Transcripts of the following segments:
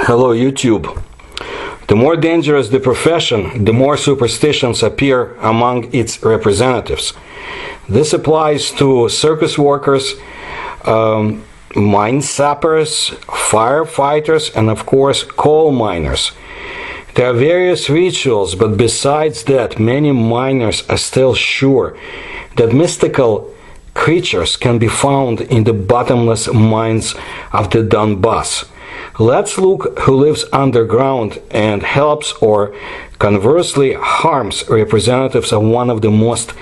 Hello YouTube. The more dangerous the profession, the more superstitions appear among its representatives. This applies to circus workers, mine sappers, firefighters, and of course coal miners. There are various rituals, but besides that, many miners are still sure that mystical creatures can be found in the bottomless mines of the Donbas. Let's look who lives underground and helps or conversely harms representatives of one of the most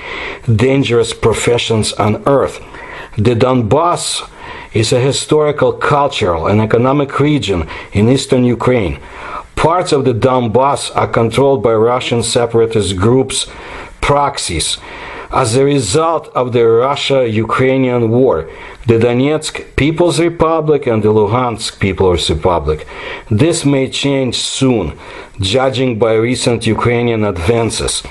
dangerous professions on earth. The Donbas is a historical, cultural, and economic region in eastern Ukraine. Parts of the Donbas are controlled by Russian separatist groups, proxies. As a result of the Russia-Ukrainian war, the Donetsk People's Republic and the Luhansk People's Republic. This may change soon, judging by recent Ukrainian advances.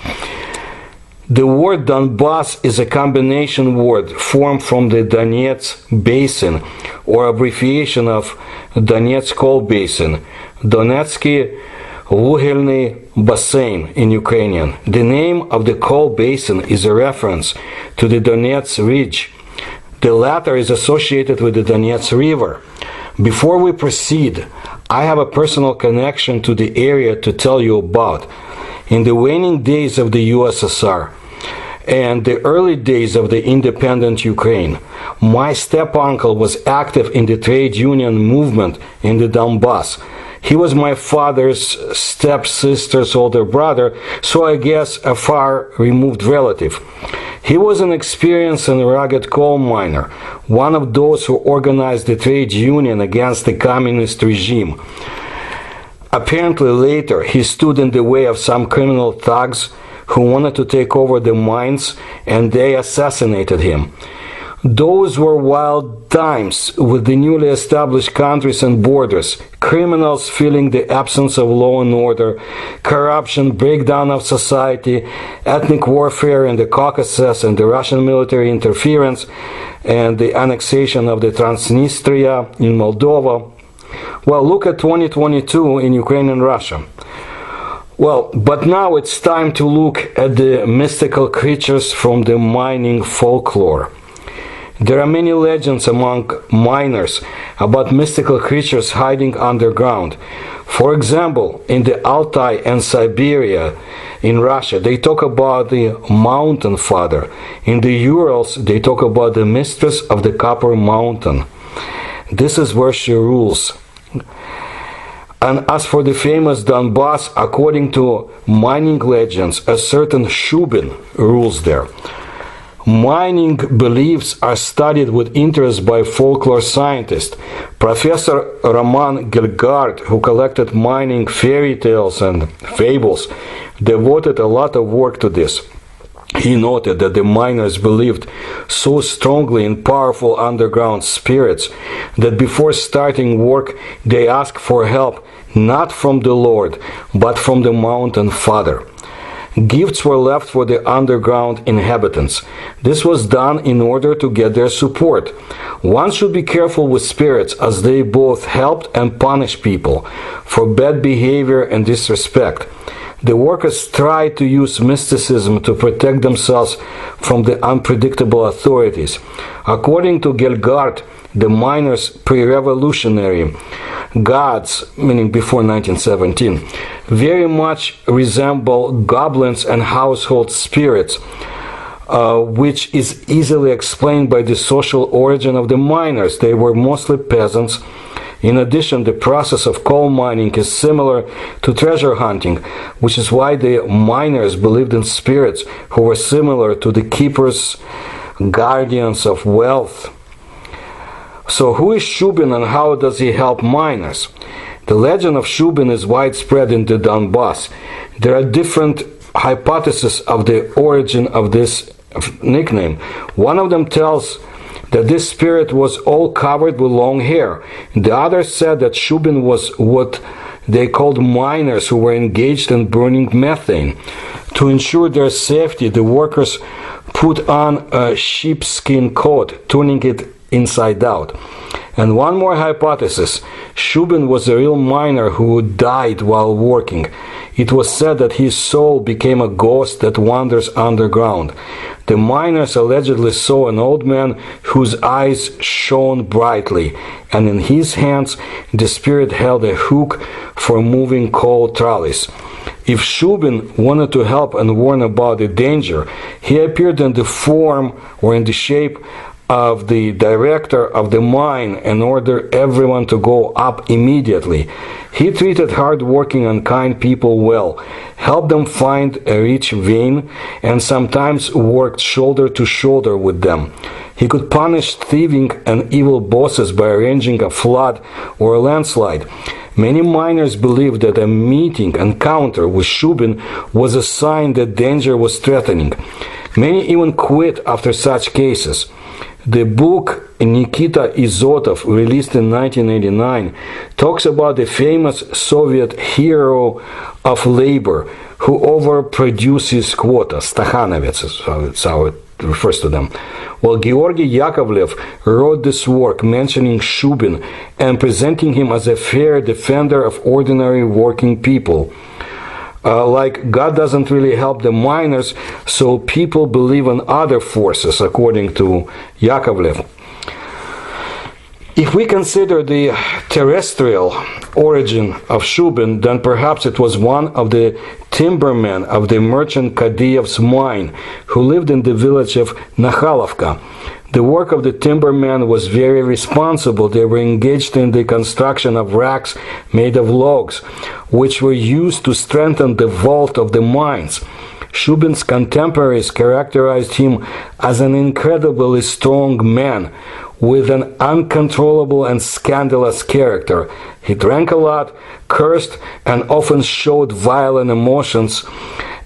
The word Donbas is a combination word formed from the Donetsk Basin, or abbreviation of Donetsk Coal Basin, Donetsky Вугільний Басейн in Ukrainian. The name of the coal basin is a reference to the Donetsk Ridge. The latter is associated with the Donetsk River. Before we proceed, I have a personal connection to the area to tell you about. In the waning days of the USSR and the early days of the independent Ukraine, my step-uncle was active in the trade union movement in the Donbas. He was my father's stepsister's older brother, so I guess a far-removed relative. He was an experienced and rugged coal miner, one of those who organized the trade union against the communist regime. Apparently later, he stood in the way of some criminal thugs who wanted to take over the mines, and they assassinated him. Those were wild times with the newly established countries and borders, criminals feeling the absence of law and order, corruption, breakdown of society, ethnic warfare in the Caucasus, and the Russian military interference, and the annexation of the Transnistria in Moldova. Well, look at 2022 in Ukraine and Russia. Well, but now it's time to look at the mystical creatures from the mining folklore. There are many legends among miners about mystical creatures hiding underground. For example, in the Altai and Siberia in Russia, they talk about the mountain father. In the Urals, they talk about the mistress of the copper mountain. This is where she rules. And as for the famous Donbas, according to mining legends, a certain Shubin rules there. Mining beliefs are studied with interest by folklore scientists. Professor Roman Gelgard, who collected mining fairy tales and fables, devoted a lot of work to this. He noted that the miners believed so strongly in powerful underground spirits that before starting work they asked for help not from the Lord, but from the mountain father. Gifts were left for the underground inhabitants. This was done in order to get their support. One should be careful with spirits, as they both helped and punished people for bad behavior and disrespect. The workers tried to use mysticism to protect themselves from the unpredictable authorities. According to Gelgard, the miners' pre-revolutionary gods, meaning before 1917, very much resemble goblins and household spirits, which is easily explained by the social origin of the miners. They were mostly peasants. In addition, the process of coal mining is similar to treasure hunting, which is why the miners believed in spirits who were similar to the keepers, guardians of wealth. So who is Shubin and how does he help miners? The legend of Shubin is widespread in the Donbas. There are different hypotheses of the origin of this nickname. One of them tells that this spirit was all covered with long hair. The other said that Shubin was what they called miners who were engaged in burning methane. To ensure their safety, the workers put on a sheepskin coat, turning it inside out. And one more hypothesis. Shubin was a real miner who died while working. It was said that his soul became a ghost that wanders underground. The miners allegedly saw an old man whose eyes shone brightly, and in his hands the spirit held a hook for moving coal trolleys. If Shubin wanted to help and warn about the danger, he appeared in the form or in the shape of the director of the mine and ordered everyone to go up immediately. He treated hard-working and kind people well, helped them find a rich vein, and sometimes worked shoulder to shoulder with them. He could punish thieving and evil bosses by arranging a flood or a landslide. Many miners believed that a encounter with Shubin was a sign that danger was threatening. Many even quit after such cases. The book Nikita Izotov, released in 1989, talks about the famous Soviet hero of labor who overproduces quotas, Stakhanovets, is how it refers to them. Well, Georgy Yakovlev wrote this work mentioning Shubin and presenting him as a fair defender of ordinary working people. Like God doesn't really help the miners, so people believe in other forces, according to Yakovlev. If we consider the terrestrial origin of Shubin, then perhaps it was one of the timbermen of the merchant Kadyrev's mine who lived in the village of Nakhalovka. The work of the timbermen was very responsible. They were engaged in the construction of racks made of logs, which were used to strengthen the vault of the mines. Shubin's contemporaries characterized him as an incredibly strong man with an uncontrollable and scandalous character. He drank a lot, cursed, and often showed violent emotions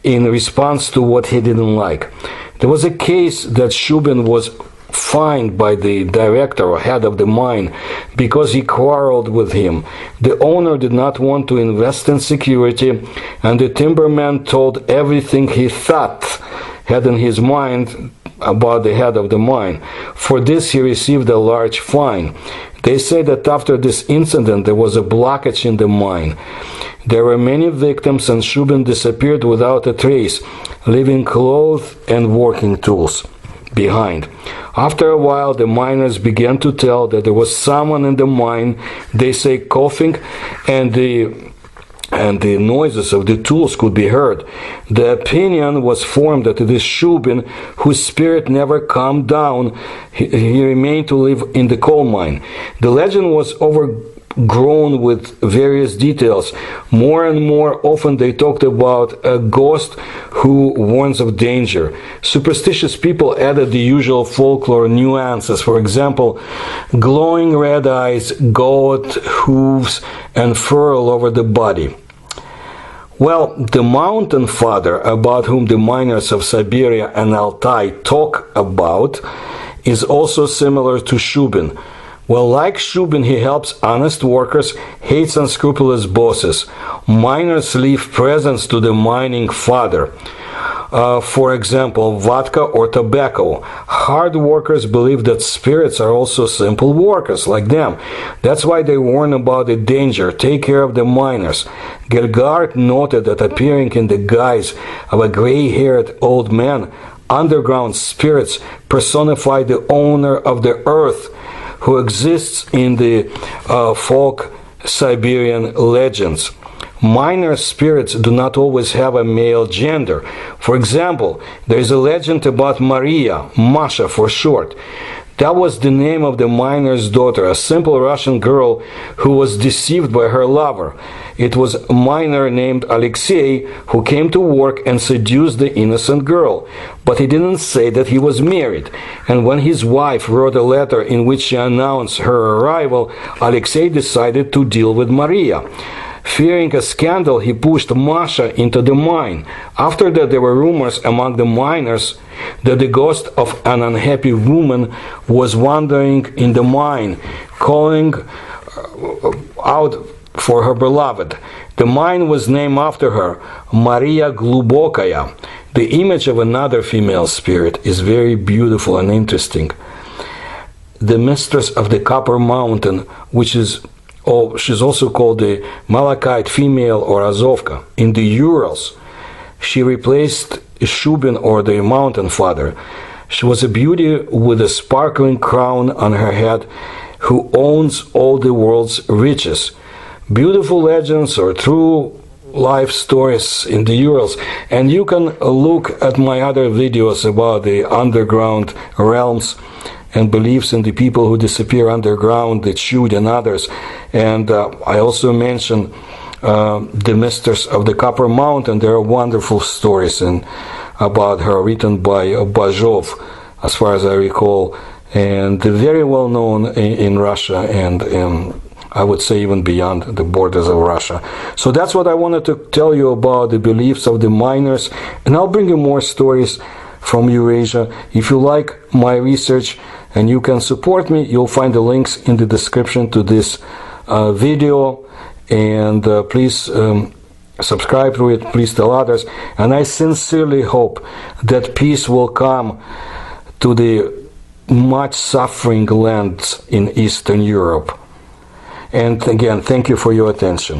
in response to what he didn't like. There was a case that Shubin was fined by the director or head of the mine because he quarreled with him. The owner did not want to invest in security, and the timberman told everything he had in his mind about the head of the mine. For this he received a large fine. They say that after this incident there was a blockage in the mine. There were many victims, and Shubin disappeared without a trace, leaving clothes and working tools behind. After a while, the miners began to tell that there was someone in the mine, they say coughing, and the noises of the tools could be heard. The opinion was formed that it is Shubin, whose spirit never calmed down. He remained to live in the coal mine. The legend was overgrown with various details. More and more often they talked about a ghost who warns of danger. Superstitious people added the usual folklore nuances. For example, glowing red eyes, goat hooves, and fur all over the body. Well, the mountain father, about whom the miners of Siberia and Altai talk about, is also similar to Shubin. Well, like Shubin, he helps honest workers, hates unscrupulous bosses. Miners leave presents to the mining father. For example, vodka or tobacco. Hard workers believe that spirits are also simple workers like them. That's why they warn about the danger. Take care of the miners. Gergard noted that appearing in the guise of a gray-haired old man, underground spirits personify the owner of the earth, who exists in the folk Siberian legends. Minor spirits do not always have a male gender. For example, there is a legend about Maria, Masha for short. That was the name of the miner's daughter, a simple Russian girl who was deceived by her lover. It was a miner named Alexei who came to work and seduced the innocent girl. But he didn't say that he was married. And when his wife wrote a letter in which she announced her arrival, Alexei decided to deal with Maria. Fearing a scandal, he pushed Masha into the mine. After that, there were rumors among the miners that the ghost of an unhappy woman was wandering in the mine, calling out for her beloved. The mine was named after her, Maria Glubokaya. The image of another female spirit is very beautiful and interesting. the Mistress of the Copper Mountain, which is, she's also called the Malachite female or Azovka. In the Urals, she replaced Shubin, or the Mountain Father. She was a beauty with a sparkling crown on her head, who owns all the world's riches. Beautiful legends or true life stories in the Urals. And you can look at my other videos about the underground realms and beliefs in the people who disappear underground, the Chud and others. And I also mentioned the Mistress of the Copper Mountain. There are wonderful stories about her written by Bajov, as far as I recall, and very well known in Russia and I would say even beyond the borders of Russia. So that's what I wanted to tell you about the beliefs of the miners, and I'll bring you more stories from Eurasia. If you like my research and you can support me, you'll find the links in the description to this video, and please subscribe to it, please tell others, and I sincerely hope that peace will come to the much suffering lands in Eastern Europe. And again, thank you for your attention.